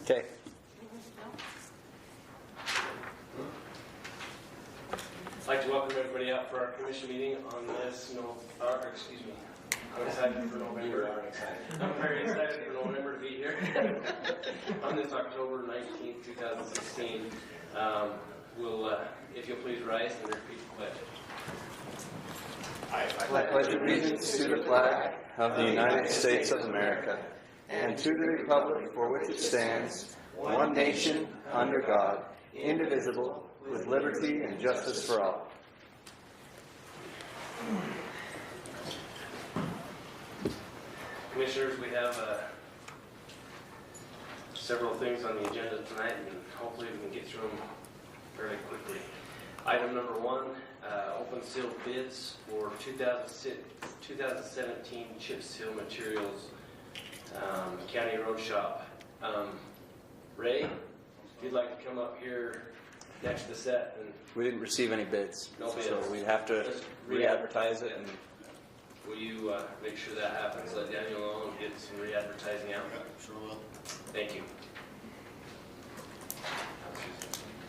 Okay. I'd like to welcome everybody out for our commission meeting on this, I'm excited for November. I'm very excited for November to be here. On this October 19th, 2016. If you'll please rise and repeat the pledge. I pledge allegiance to the flag of the United States of America and to the republic for which it stands, one nation, under God, indivisible, with liberty and justice for all. Commissioners, we have several things on the agenda tonight, and hopefully we can get through them fairly quickly. Item number 1, open sealed bids for 2017 chip seal materials, County Road Shop. Ray, if you'd like to come up here next to Seth. And We didn't receive any bids, No bids. so we'd have to Just re-advertise it. And will you make sure that happens? Let Daniel know and get some re-advertising out. Sure will. Thank you.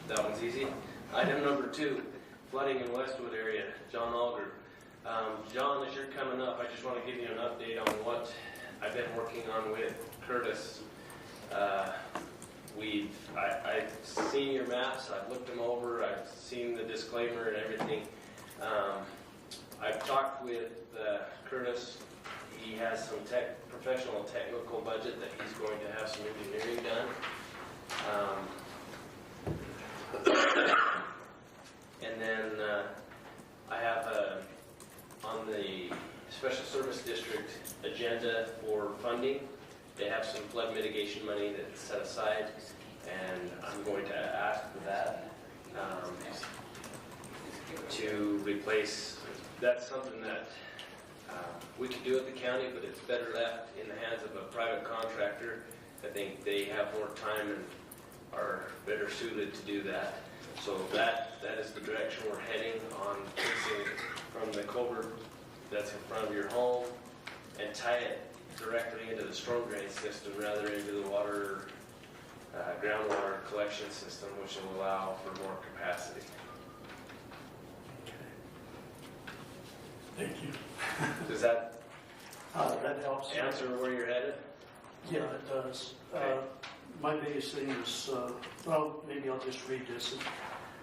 That one's easy. Item number 2, flooding in Westwood area, John Alger. John, as you're coming up, I just want to give you an update on what I've been working on with Curtis. I've seen your maps, I've looked them over, I've seen the disclaimer and everything. I've talked with Curtis. He has some professional technical budget that he's going to have some engineering done. And then I have on the Special Service District agenda for funding, they have some flood mitigation money that's set aside, and I'm going to ask for that to replace. That's something that we could do at the county, but it's better left in the hands of a private contractor. I think they have more time and are better suited to do that. So that is the direction we're heading on, fixing from the culvert that's in front of your home and tie it directly into the storm drain system rather into the water, groundwater collection system, which will allow for more capacity. Thank you. Does that That helps. answer where you're headed? Yeah, it does. Okay. My biggest thing is, well, maybe I'll just read this. And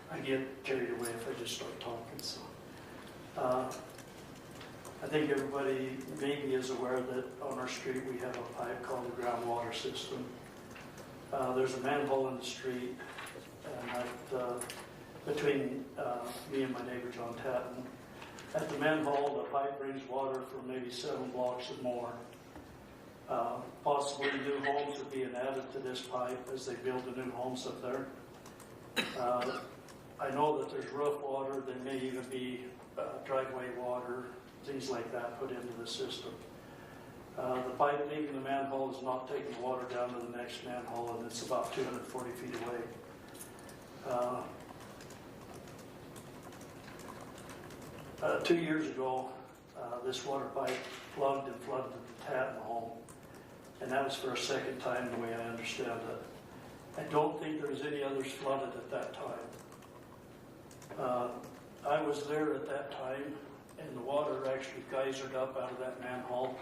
I get carried away if I just start talking. So, I think everybody maybe is aware that on our street we have a pipe called the groundwater system. There's a manhole in the street, and between me and my neighbor John Tatton. At the manhole, the pipe brings water for maybe 7 blocks or more. Possibly new homes are being added to this pipe as they build the new homes up there. I know that there's roof water. There may even be driveway water, things like that put into the system. The pipe leaving the manhole is not taking the water down to the next manhole, and it's about 240 feet away. 2 years ago, this water pipe plugged and flooded the Tatton home, and that was for a second time the way I understand it. I don't think there was any others flooded at that time. I was there at that time, and the water actually geysered up out of that manhole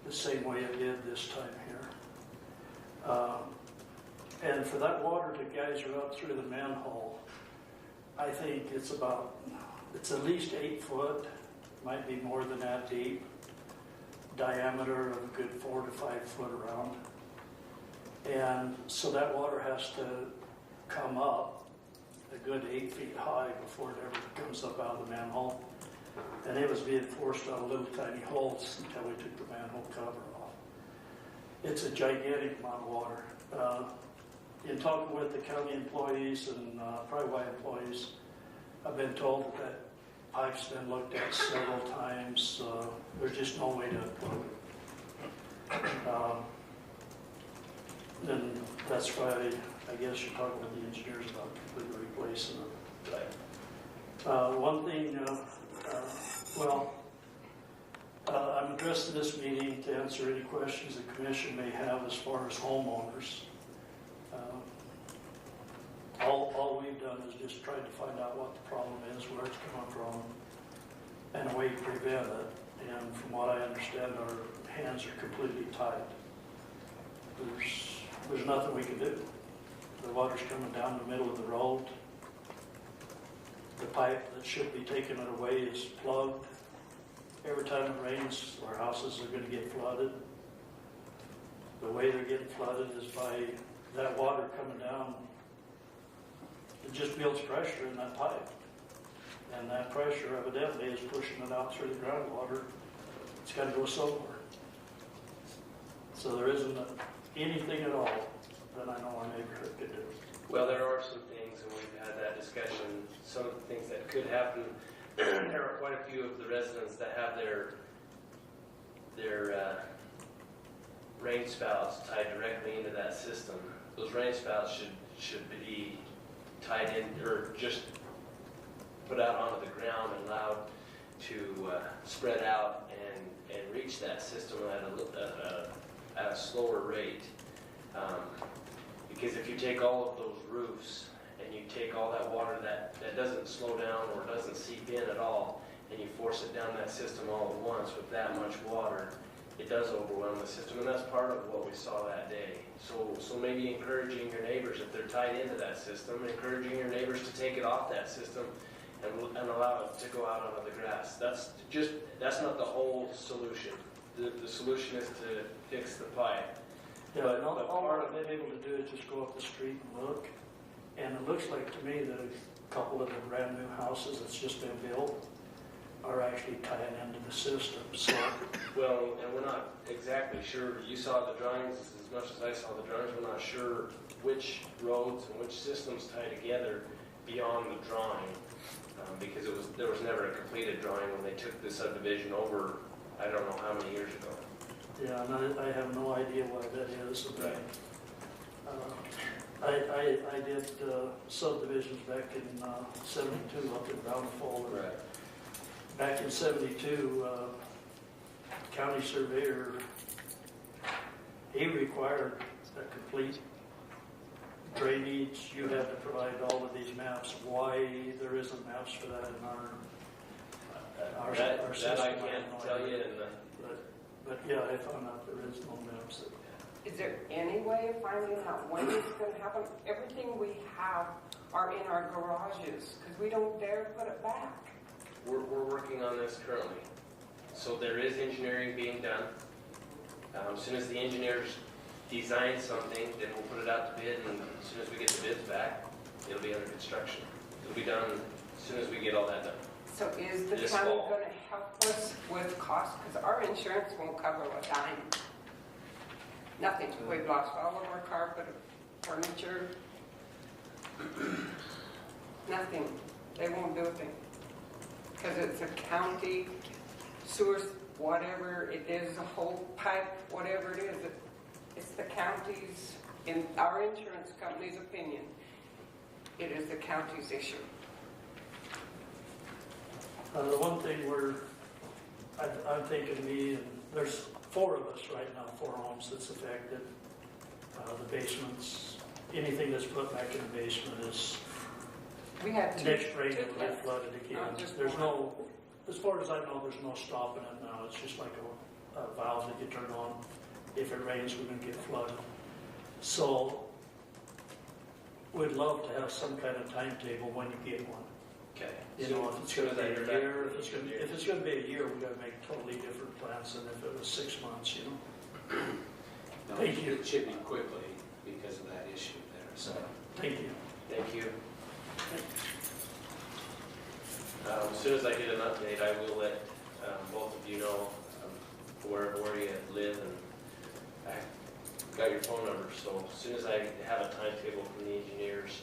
the same way it did this time here. And for that water to geyser up through the manhole, I think it's at least 8 foot, might be more than that deep, diameter of a good 4 to 5 foot around. And so that water has to come up a good 8 feet high before it ever comes up out of the manhole. And it was being forced out of little tiny holes until we took the manhole cover off. It's a gigantic amount of water. In talking with the county employees and Pryway employees, I've been told that pipe's been looked at several times. There's just no way to plug it. And that's why I guess you're talking with the engineers about completely replacing it. One thing, I'm addressing this meeting to answer any questions the commission may have as far as homeowners. done is just tried to find out what the problem is, where it's coming from, and a way to prevent it. And from what I understand, our hands are completely tied. There's nothing we can do. The water's coming down the middle of the road. The pipe that should be taking it away is plugged. Every time it rains, our houses are gonna get flooded. The way they're getting flooded is by that water coming down. It just builds pressure in that pipe. And that pressure evidently is pushing it out through the groundwater. It's gotta go somewhere. So there isn't anything at all that I know our neighborhood could do. Well, there are some things, and we've had that discussion, some of the things that could happen. There are quite a few of the residents that have their rain spouts tied directly into that system. Those rain spouts should be tied in, or just put out onto the ground and allowed to spread out and reach that system at a slower rate. Because if you take all of those roofs and you take all that water that doesn't slow down or doesn't seep in at all, and you force it down that system all at once with that much water, it does overwhelm the system, and that's part of what we saw that day. So maybe encouraging your neighbors, if they're tied into that system, encouraging your neighbors to take it off that system and allow it to go out onto the grass. That's not the whole solution. The solution is to fix the pipe. Yeah, But and all part of I've been able to do is just go up the street and look. And it looks like to me that a couple of the brand new houses that's just been built are actually tying into the system. So, Well, and we're not exactly sure. You saw the drawings as much as I saw the drawings. We're not sure which roads and which systems tie together beyond the drawing, because there was never a completed drawing when they took the subdivision over. I don't know how many years ago. yeah, and I have no idea why that is. Right. I did subdivisions back in 72 up in Bountiful. Back in 72, county surveyor, he required a complete drainage. You had to provide all of these maps. Why there isn't maps for that in our system? That I have can't no tell idea. you. But yeah, I found out there is no maps. Is there any way of finding out when it's going to happen? Everything we have are in our garages because we don't dare put it back. We're working on this currently. So there is engineering being done. As soon as the engineers design something, then we'll put it out to bid, and as soon as we get the bids back, it'll be under construction. It'll be done as soon as we get all that done. So is the This county fall. going to help us with costs? Because our insurance won't cover a dime. Nothing. We've lost all of our carpet, furniture. Nothing. They won't do a thing. Because it's a county sewer, whatever it is, a whole pipe, whatever it is. It's the county's, in our insurance company's opinion, it is the county's issue. The one thing I'm thinking me, and there's 4 of us right now, 4 homes that's affected. The basements, anything that's put back in the basement is, We had two. next rain two it'll get left. flooded again. Not just There's one. no, as far as I know, there's no stopping it now. It's just like a valve that you turn on. If it rains, we're gonna get flooded. So we'd love to have some kind of timetable when you get one. Okay. You know, if it's Soon gonna as I be hear a back year, from if it's the gonna, engineer. if it's gonna be a year, we gotta make totally different plans than if it was 6 months, you know? No, Thank you. It should be quickly because of that issue there, so. Thank you. Thank you. As soon as I get an update, I will let both of you know where you live, and I got your phone number, so as soon as I have a timetable from the engineers,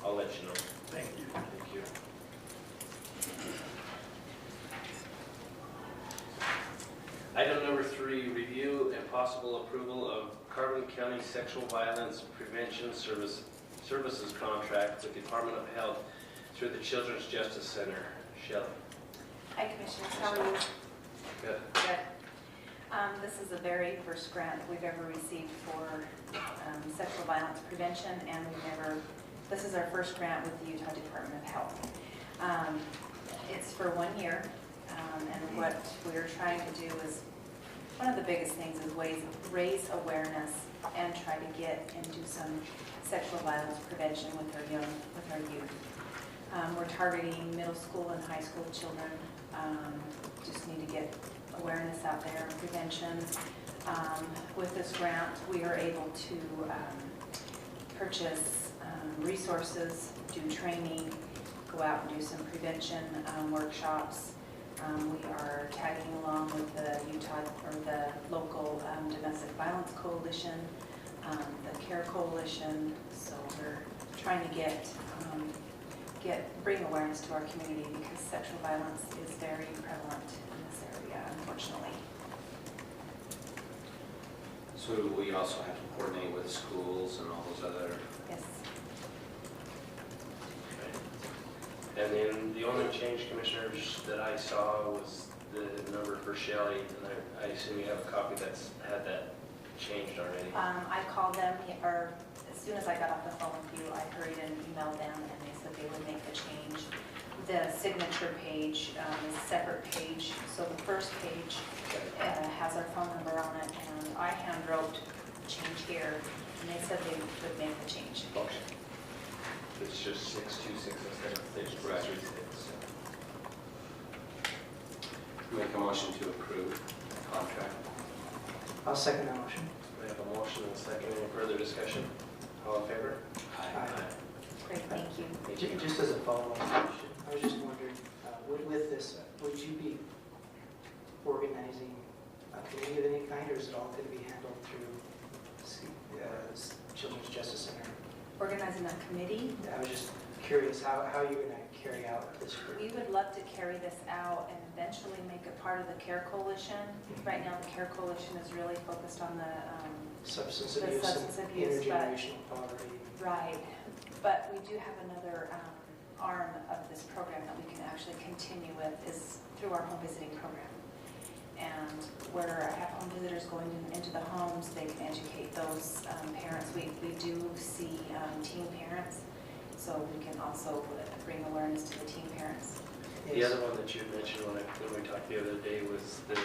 I'll let you know. Thank you. Thank you. Item number 3, review and possible approval of Carbon County Sexual Violence Prevention Services contract with Department of Health through the Children's Justice Center. Shelley. Hi, Commissioners. How are you? Good. Good. This is the very first grant we've ever received for sexual violence prevention, and we've never This is our first grant with the Utah Department of Health. It's for 1 year, and what we're trying to do is, one of the biggest things is raise awareness and try to get and do some sexual violence prevention with our youth. We're targeting middle school and high school children. Just need to get awareness out there, prevention. With this grant, we are able to purchase resources, do training, go out and do some prevention workshops. We are tagging along with the local Domestic Violence Coalition, the CARE Coalition. So we're trying to bring awareness to our community because sexual violence is very prevalent in this area, unfortunately. So we also have to coordinate with schools and all those other, Yes. And then the only change, Commissioners, that I saw was the number for Shelley, and I assume you have a copy that's had that changed already. I called them, or as soon as I got off the phone with you, I hurried and emailed them, and they said they would make the change. The signature page is a separate page, so the first page has our phone number on it, and I hand wrote change here, and they said they would make the change. Okay. It's just 626 instead of 626. make a motion to approve the contract. I'll second that motion. We have a motion and a second. Any further discussion? All in favor? Aye. Great, thank you. Thank you. Just as a follow-up question, I was just wondering, with this, would you be organizing a committee of any kind, or is it all going to be handled through Children's Justice Center? Organizing a committee. I was just curious how you're going to carry out this group. We would love to carry this out and eventually make it part of the CARE Coalition. Right now, the CARE Coalition is really focused on the Substance the abuse substance and abuse, intergenerational poverty. right. But we do have another arm of this program that we can actually continue with is through our home visiting program. And where I have home visitors going into the homes, they can educate those parents. We do see teen parents, so we can also bring awareness to the teen parents. The other one that you had mentioned when we talked the other day was the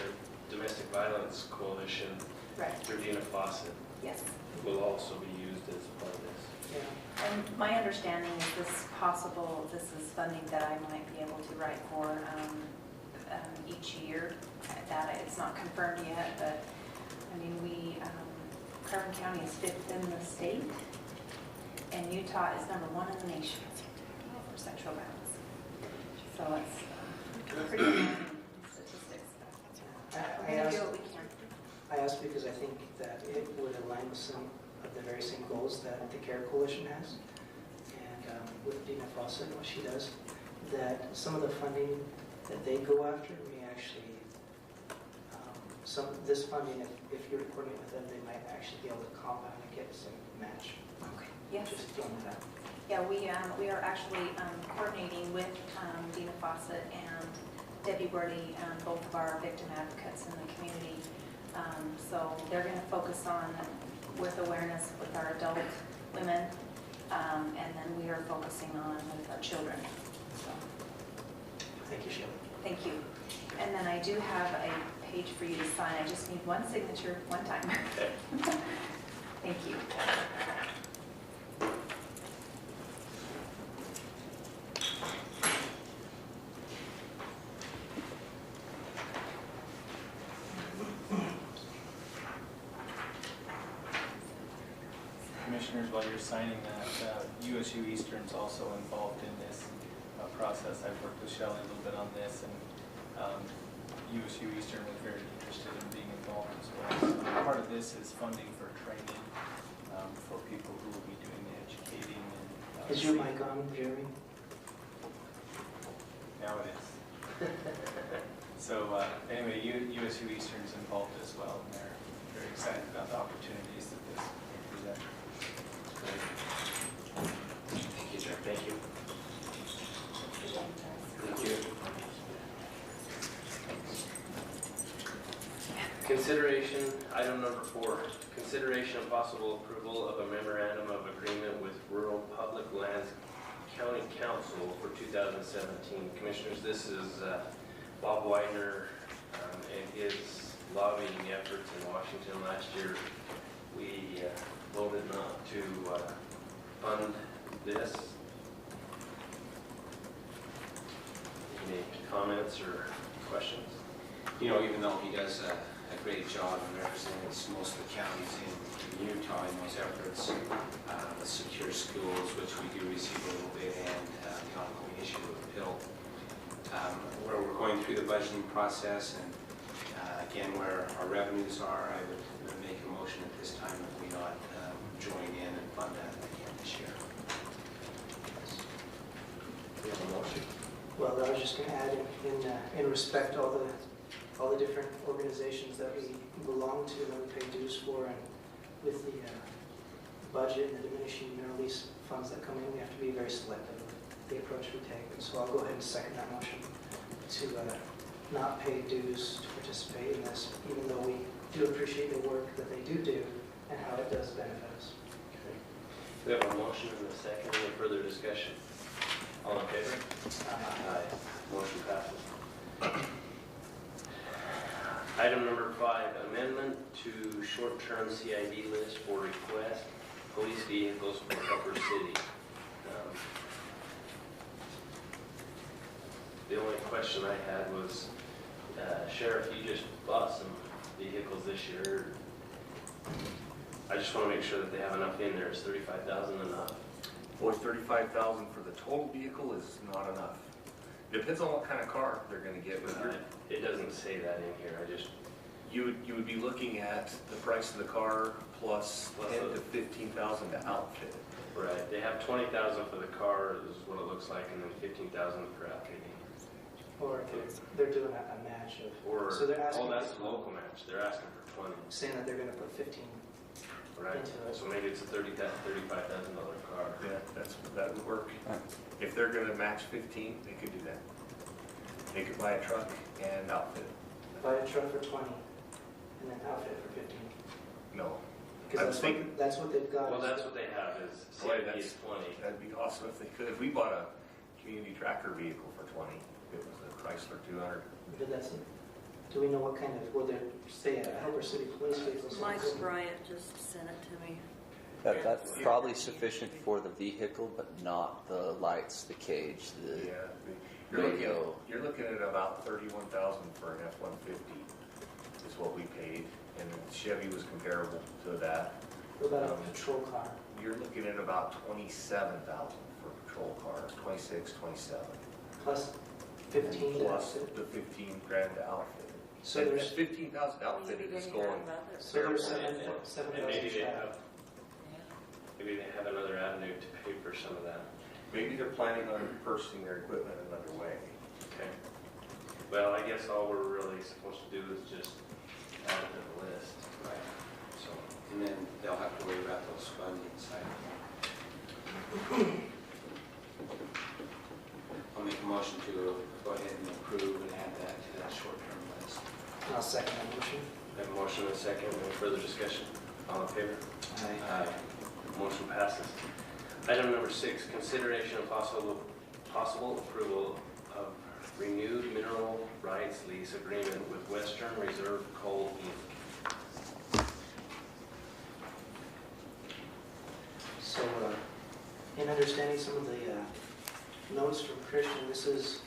Domestic Violence Coalition Right. through Dina Fawcett Yes. will also be used as part of this. Yeah. And my understanding is this possible, this is funding that I might be able to write for each year. That it's not confirmed yet, but I mean, Carbon County is 5th in the state, and Utah is #1 in the nation for sexual violence. So it's pretty amazing statistics. We're going to do what we can. I asked because I think that it would align with some of the very same goals that the CARE Coalition has. And with Dina Fawcett, what she does, that some of the funding that they go after may actually, this funding, if you're coordinating with them, they might actually be able to compound and get some match. Okay. Yes. Just throwing that. Yeah, we are actually coordinating with Dina Fawcett and Debbie Birdie, both of our victim advocates in the community. So they're going to focus on with awareness with our adult women, and then we are focusing on with our children. So, Thank you, Sheila. thank you. And then I do have a page for you to sign. I just need one signature, one time. Okay. Thank you. Commissioners, while you're signing that, USU Eastern's also involved in this process. I've worked with Shelley a little bit on this, and USU Eastern was very interested in being involved as well. So part of this is funding for training for people who will be doing the educating. And, Is your mic on, Jeremy? Now it is. So anyway, USU Eastern's involved as well, and they're very excited about the opportunities that this will present. Thank you, Chair. Thank you. Thank you. Consideration, item number 4, consideration of possible approval of a memorandum of agreement with Rural Public Lands council for 2017. Commissioners, this is Bob Widener and his lobbying efforts in Washington last year. We voted not to fund this. Any comments or questions? You know, even though he does a great job in representing most of the counties in Utah in those efforts, the secure schools, which we do receive a little bit, and the ongoing issue of PIL, where we're going through the budgeting process, and again, where our revenues are, I would make a motion at this time that we not join in and fund that again this year. We have a motion. Well, I was just going to add in respect all the different organizations that we belong to, that we pay dues for, and with the budget and the diminishing mineral lease funds that come in, we have to be very selective with the approach we take. And so I'll go ahead and second that motion to not pay dues to participate in this, even though we do appreciate the work that they do and how it does benefit us. Okay. We have a motion and a second. Any further discussion? All in favor? Aye. Motion passes. Item number 5, amendment to short-term CID list for request police vehicles for Upper City. The only question I had was, Sheriff, you just bought some vehicles this year. I just want to make sure that they have enough in there. Is $35,000 enough? Boy, $35,000 for the total vehicle is not enough. Depends on what kind of car they're gonna get, but It doesn't say that in here. you would be looking at the price of the car plus 10 to 15,000 to outfit it. Right, they have 20,000 for the car is what it looks like, and then 15,000 for outfitting. Or they're doing a match of, Or, so they're asking, that's a local match, they're asking for 20, saying that they're going to put 15. right? Into it. So maybe it's a $35,000 car. Yeah, that would work. If they're gonna match 15, they could do that. They could buy a truck and outfit it. Buy a truck for 20 and then outfit it for 15. No, Because that's what they've got. Well, that's what they have is Boy, CID is 20. that'd be awesome if they could. If we bought a community tracker vehicle for 20, it was a Chrysler 200. But do we know what kind of, will there say a Helper City police vehicle? Mike Bryant just sent it to me. That's probably sufficient for the vehicle, but not the lights, the cage, the radio. You're looking at about $31,000 for an F-150 is what we paid, and Chevy was comparable to that. What about a patrol car? You're looking at about $27,000 for a patrol car, 26, 27. Plus 15 to Plus outfit? the 15 grand to outfit. So And there's, that 15,000 outfit Maybe is they going. have other- so there's And 7,000 maybe they shy. have, maybe they have another avenue to pay for some of that. Maybe they're planning on purchasing their equipment another way. Okay. Well, I guess all we're really supposed to do is just add it to the list. Right. So, And then they'll have to worry about those funding side. I'll make a motion to go ahead and approve and add that to that short-term list. I'll second that motion. we have a motion and a second. Any further discussion? All in favor? Aye. Motion passes. Item number 6, consideration of possible approval of renewed mineral rights lease agreement with Western Reserve Coal Inc. So, in understanding some of the notes from Christian, this is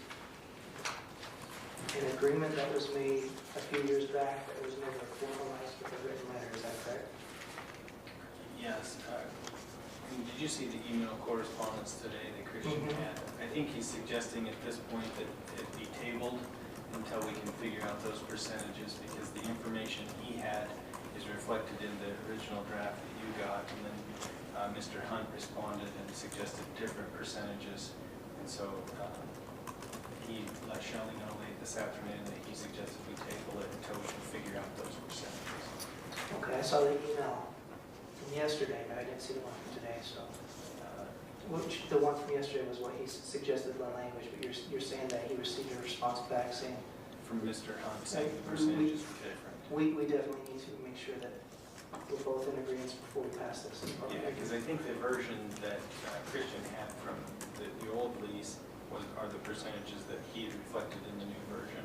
an agreement that was made a few years back that was never formalized with a written letter, is that correct? Yes. Did you see the email correspondence today that Christian Mhm. had? I think he's suggesting at this point that it be tabled until we can figure out those percentages, because the information he had is reflected in the original draft that you got, and then Mr. Hunt responded and suggested different percentages. And so he let Shelley know late this afternoon that he suggested we table it until we can figure out those percentages. Okay, I saw the email from yesterday, but I didn't see the one from today, so. Which, the one from yesterday was what he suggested the language, but you're saying that he received a response back saying, From Mr. Hunt saying the We- percentages were different. we definitely need to make sure that we're both in agreement before we pass this. Yeah, because I think the version that Christian had from the old lease are the percentages that he had reflected in the new version.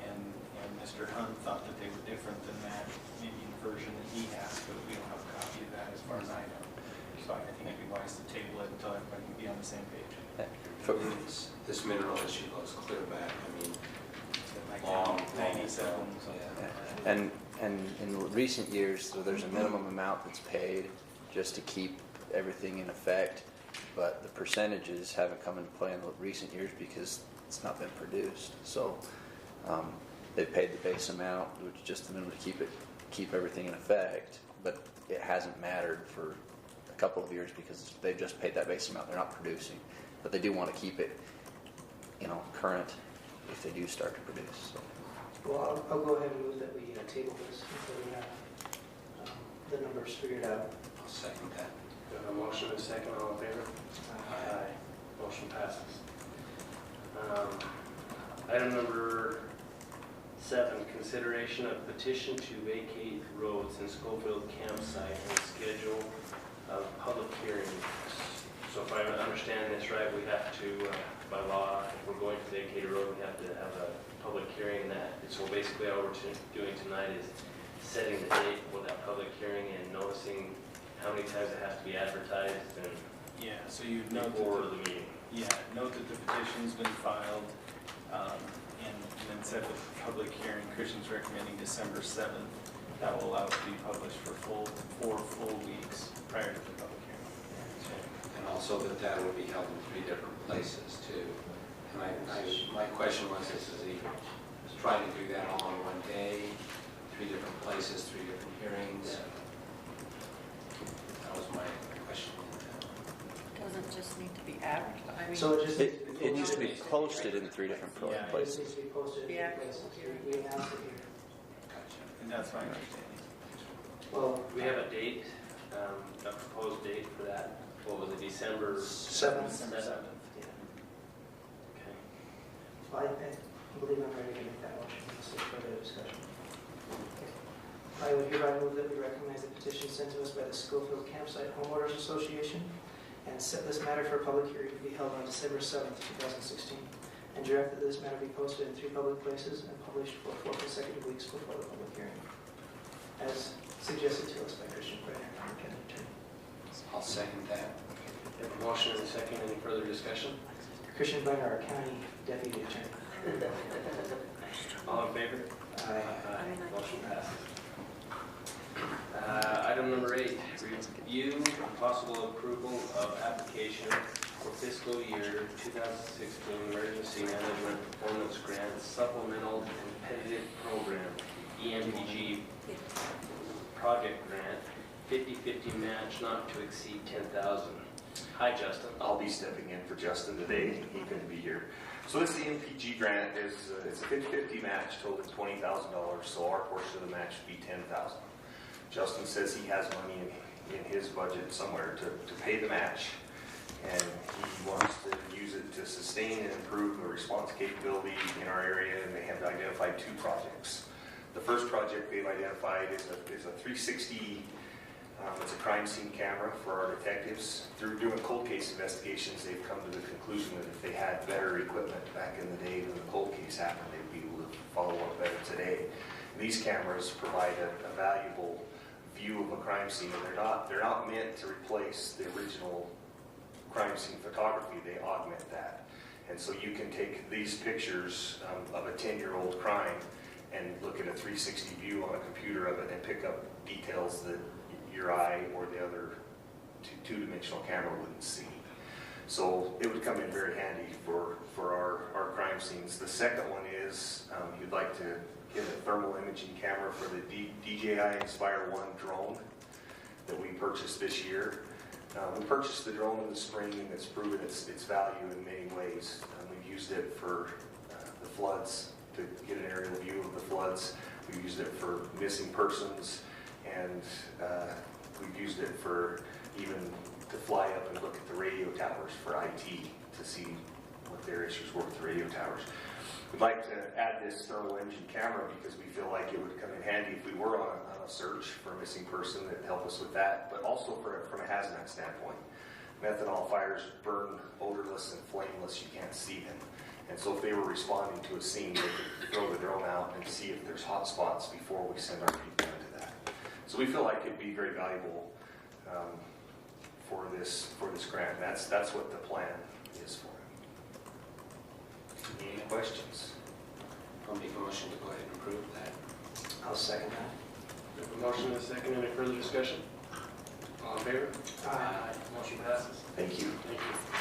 And Mr. Hunt thought that they were different than that, maybe in the version that he has, but we don't have a copy of that as far as I know. So I think it'd be wise to table it until everybody can be on the same page. This mineral issue goes clear back, I mean, Like long, 97, something yeah. like that. And in recent years, so there's a minimum amount that's paid just to keep everything in effect, but the percentages haven't come into play in the recent years because it's not been produced. So they paid the base amount, which is just the minimum to keep everything in effect, but it hasn't mattered for a couple of years because they've just paid that base amount. They're not producing, but they do want to keep it, current if they do start to produce. So. Well, I'll go ahead and move that we table this until we have the numbers figured out. I'll second that. We have a motion and a second, all in favor? Aye. Motion passes. Item number 7, consideration of petition to vacate roads in Schofield campsite and schedule of public hearings. So if I understand this right, we have to, by law, if we're going to vacate a road, we have to have a public hearing that. So basically all we're doing tonight is setting the date for that public hearing and noticing how many times it has to be advertised and Yeah, so you note before that the meeting. note that the petition's been filed, and then set the public hearing. Christian's recommending December 7th. That will allow it to be published for 4 full weeks prior to the public hearing. And also that would be held in 3 different places too. And my question was, is he trying to do that all in one day, 3 different places, 3 different hearings? That was my question. Doesn't just need to be advertised. I mean, So it just It needs to be posted in 3 different Yeah, It places. needs to be posted in Yeah. 3 places. We announced it here. Gotcha. And that's my understanding. Well, We have a date, a proposed date for that. What was it, December? 7th. December 7th. Yeah. Okay. I believe I'm ready to make that motion. This is further discussion. I would hereby move that we recognize the petition sent to us by the Schofield Campsite Homeowners Association and set this matter for a public hearing to be held on December 7th, 2016, and direct that this matter be posted in 3 public places and published for 4 consecutive weeks before the public hearing, as suggested to us by Christian Brenner, our county attorney. I'll second that. We have a motion and a second. Any further discussion? Christian Brenner, our county deputy attorney. All in favor? Aye. Motion passes. Item number 8, review and possible approval of application for fiscal year 2016 Emergency Management Performance Grant Supplemental Competitive Program, EMPG Project Grant, 50/50 match not to exceed $10,000. Hi, Justin. I'll be stepping in for Justin today. He couldn't be here. So this EMPG grant it's a 50/50 match totaling $20,000. So our portion of the match would be $10,000. Justin says he has money in his budget somewhere to pay the match, and he wants to use it to sustain and improve the response capability in our area. And they have identified 2 projects. The first project they've identified is a 360. It's a crime scene camera for our detectives. Through doing cold case investigations, they've come to the conclusion that if they had better equipment back in the day when the cold case happened, they'd be able to follow up better today. And these cameras provide a valuable view of a crime scene, and they're not meant to replace the original crime scene photography. They augment that. And so you can take these pictures of a 10-year-old crime and look at a 360 view on a computer of it and pick up details that your eye or the other two-dimensional camera wouldn't see. So it would come in very handy for our crime scenes. The second one is you'd like to get a thermal imaging camera for the DJI Inspire 1 drone that we purchased this year. We purchased the drone in the spring, and it's proven its value in many ways. We've used it for the floods, to get an aerial view of the floods. We've used it for missing persons, and we've used it for even to fly up and look at the radio towers for IT to see what their issues were with the radio towers. We'd like to add this thermal imaging camera because we feel like it would come in handy if we were on a search for a missing person that help us with that, but also from a hazmat standpoint. Methanol fires burn odorless and flameless, you can't see them. And so if they were responding to a scene, they could throw the drone out and see if there's hot spots before we send our people into that. So we feel like it'd be very valuable for this grant. That's what the plan is for it. Any questions? I'll make a motion to go ahead and approve that. I'll second that. We have a motion and a second. Any further discussion? All in favor? Aye. Motion passes. Thank you. Thank you.